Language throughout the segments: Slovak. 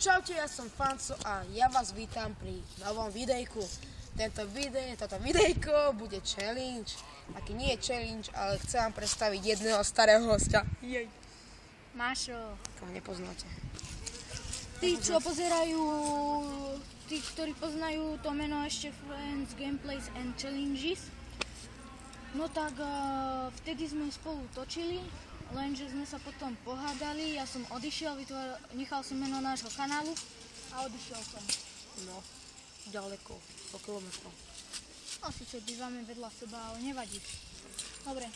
Čaute, ja som Fanco a ja vás vítam pri novom videjku. Toto videjko bude challenge. Taký nie je challenge, ale chcem vám predstaviť jedného starého hostia. Jej. Mášo. To nepoznáte. Tí, čo pozerajú, tí, ktorí poznajú to meno ešte Friends, Gameplays and Challenges, no tak vtedy sme spolu točili, lenže sme sa potom pohádali, ja som odišiel, nechal som meno nášho kanálu a odišiel som. No, ďaleko, 100 km. No síce bývame vedľa seba, ale nevadí. Dobre.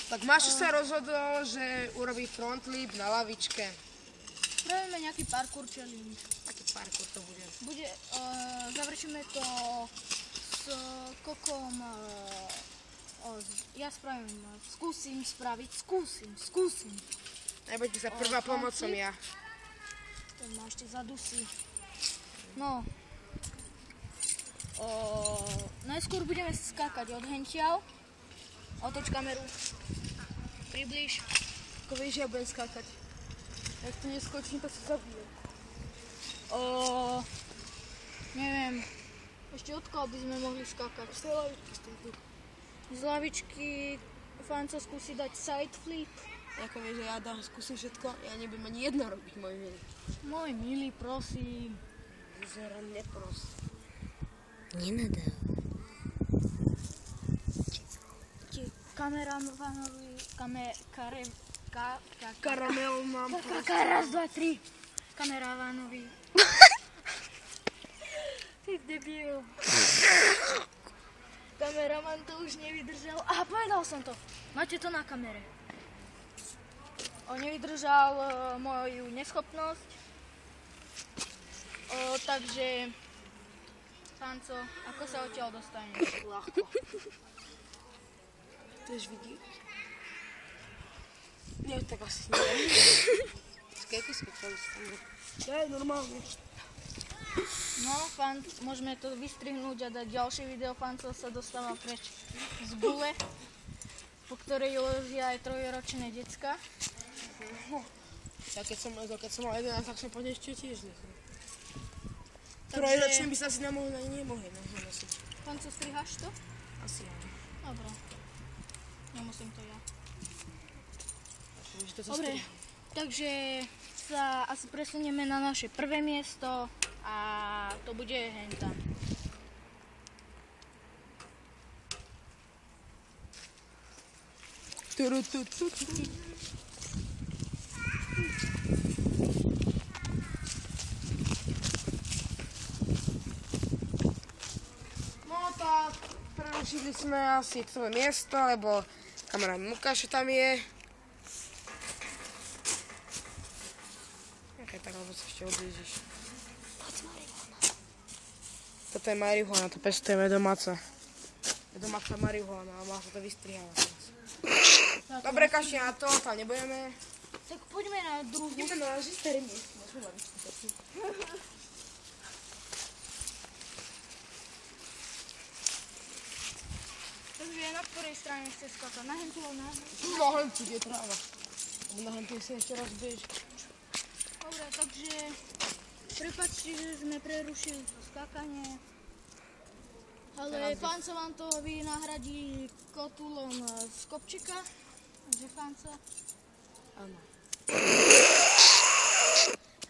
Tak Mášo sa rozhodol, že urobí frontlip na lavičke. Spravíme nejaký parkour challenge. Aký parkour to bude? Završíme to s kokom. Ja skúsim spraviť. Nebojte sa, prvá pomoc som ja. Ten ma ešte zadusí. No. Najskôr budeme skákať od hentiaľ. Otoč kameru. Približ. Ako vieš, ja budem skákať. Ak to neskočím, tak sa zabijem. Neviem. Ešte od koho by sme mohli skákať? Z tej lavičky tu. Z lavičky Fanco skúsi dať side flip. Ako vieš, že ja skúsim všetko, ja nebudem ani jedno robiť, môj milý. Môj milý, prosím. Vyzerá neprost. Nenadáva. Kameramanovi, Karamel mám raz, dva, tri. Kameramanovi. Ty debil. Kameraman to už nevydržal. Aha, povedal som to. Máte to na kamere. On nevydržal moju neschopnosť. Takže Fanco, ako sa odtiaľ dostaneš? ľahko. Chceš vidieť? Nie, tak asi nie. Skejky skočali s tam. Ja je normálne. No, môžeme to vystrihnúť a dať ďalšie video. Fanco sa dostáva preč z gule, po ktorej lozia aj trojročné decka. Ja keď som mal 11, tak som po nej ešte tiež nechal. Trojročné by sa asi nemohli nosiť. Fanco, striháš to? Asi áno. Dobre. Nemusím to ja. To Dobre, takže sa asi presunieme na naše prvé miesto a to bude hentam. No tak, prerušili sme asi celé miesto, lebo kamarát Lukáš tam je. Tak, alebo sa ešte odlížiš. Toto je marihuana, to pestujeme domáca. Je domáca marihuana a má sa to vystrihávať teraz. Dobre, kaši na to, tam nebudeme. Tak poďme na druhú. Ideme na naše staré miesto. Takže na ktorej strane chce skákať? Na hentu alebo na hentu? Na hentu, kde je tráva. Na hentu sa ešte raz bež. Dobre, takže prepáčte, že sme prerušili to skákanie. Ale Fanco vám to vynahradí kotúlom z kopčika. Takže Fanco. Áno.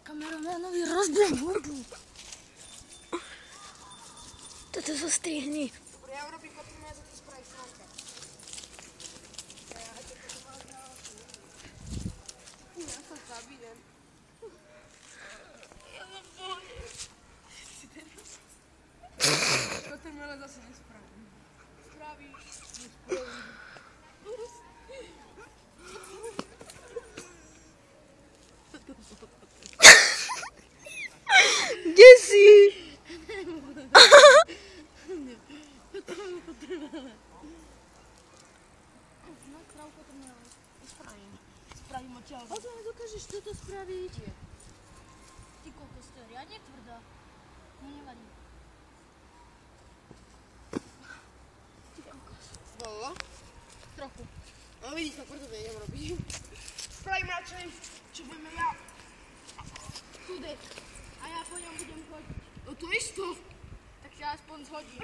Kameramanovi rozbijem hubu. Toto zostrihni. Dobre, ja urobím kotúl, ja za to spraviť sláka. Ja sa zabijem. Toto mi ale zase nespravím. Spravíš. Kde si? Spravím odtiaľ. Ale dokážeš toto spraviť? Ty kokos, to je riadne tvrdá. No nevadí. Ty kokos. Bolo? Trochu. No vidíš, tak preto to idem robiť. Spravím radšej, čo budeme ja. budem chodiť. No to isto. Tak ja aspoň zhodím.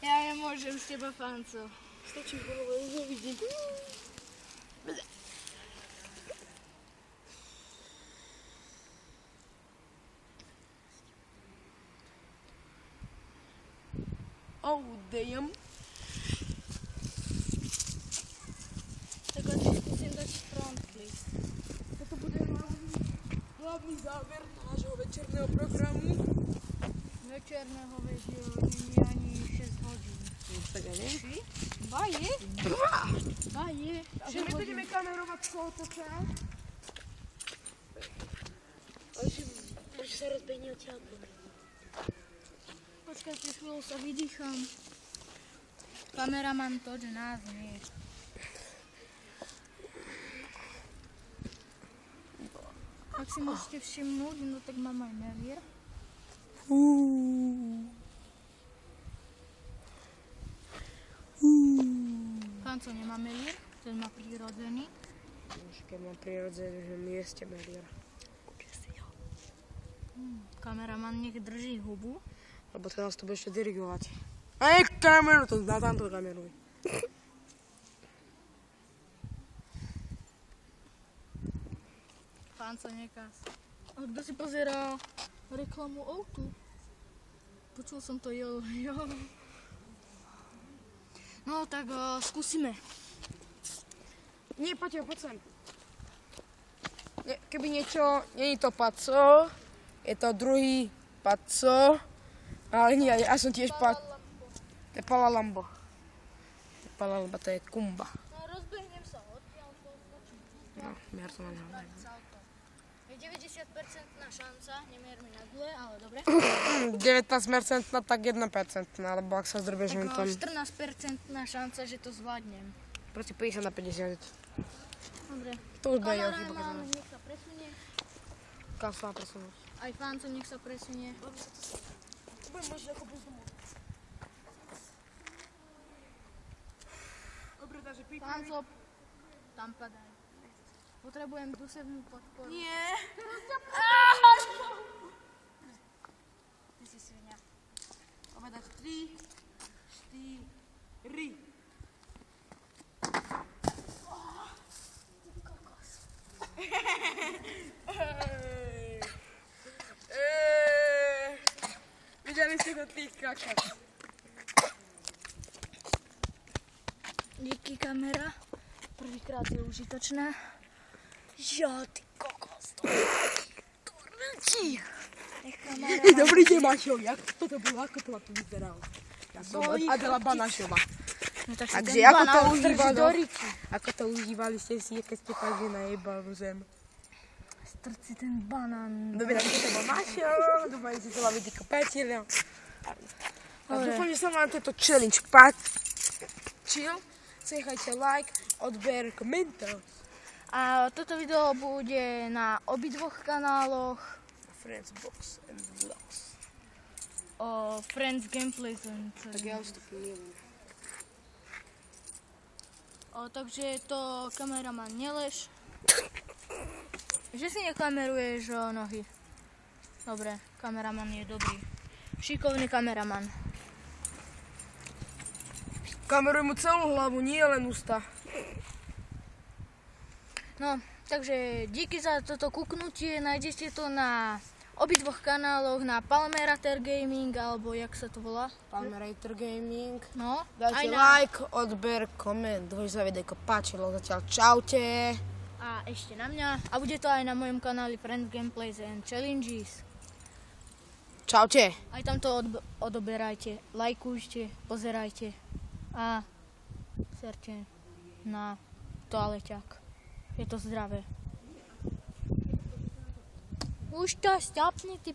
Ja nemôžem z teba, Fanco. Stačí hlava, už ho vidím. Oh, damn. Tak ja ti skúsim dať front, please. Toto bude hlavný záver nášho večerného programu. Večerného vedia nie ani 6 hodín. Tak ja neviem. Či? Ba je? Ba je. A že my budeme kamerovať celé to čas? Môže sa rozbehne od ťaľku. Počkajte, chvíľu sa vydýcham. Kameraman to, že nás nie. Ak si môžete všimnúť, no tak mám aj melier. Fanco nemá melier, ten má prírodzený. Už keď mám prirodzené, že mieste meliera. Kameraman nech drží hubu. Lebo ten nás to bude ešte dirigovať. Aj kameru, to na tamto kameruj. Fanco nekaz. A kto si pozerá reklamu O2? Počul som to jo. No tak skúsime. Nie, poď sem. Keby niečo, nie je to Paco, je to druhý Paco, ale nie, ja som tiež Paco. To je Palalambo. To je Kumba. No rozbehnem sa odtiaľ to skočím. No, mier to na neho. Je 90% šanca, nemier mi na dole, ale dobre. 19%, tak 1%, alebo ak sa zdrbežím Tak tam. 14% šanca, že to zvládnem. Proti 50 na 50. Dobre. To už bude jeho chyba. Kameraman, nech sa presunie. Kam sa má presunúť? Aj Fanco, nech sa presunie. Budem možno ako bezdomov. Dobre, takže pípaj. Fanco, tam padaj. Potrebujem dusevnú podporu. Nie. Ty si svinia. Povedať 3, 4. Videli ste to tých kakak. Díky kamera. Prvýkrát je užitočná. Ja, ty kokos. Nech kamera. Dobrý deň, Mašo. Jak toto bolo? Ako to vyzeralo? Ja som od Adela Banašova. No tak si Takže ten ako to banán užívali? drží do riti. Ako to užívali ste si, keď ste padli na jebalú zem? Strci ten banán. Dobre, tak to bol Mašo. Dúfam, že sa vám vidí kopáčil. A dúfam, že sa vám tento challenge páčil. Nechajte like, odber, komentár. A toto video bude na obidvoch kanáloch. Friends Box and Vlogs. O Friends Gameplays and Tak ja už to milujem. takže to kameraman nelež. Že si nekameruješ nohy. Dobre, kameraman je dobrý. Šikovný kameraman. Kameruj mu celú hlavu, nie len ústa. No, takže díky za toto kúknutie. Nájdete to na obidvoch kanáloch, na Palmerator Gaming, alebo jak sa to volá? Palmerator Gaming. No, Dajte aj na... like, odber, koment. Dúfam, že sa videjko páčilo. Zatiaľ čaute. A ešte na mňa. A bude to aj na mojom kanáli Friends Gameplays and Challenges. Čaute. Aj tam to odoberajte, lajkujte, pozerajte a serte na toaleťák. Je to zdravé. Už to stopni, ty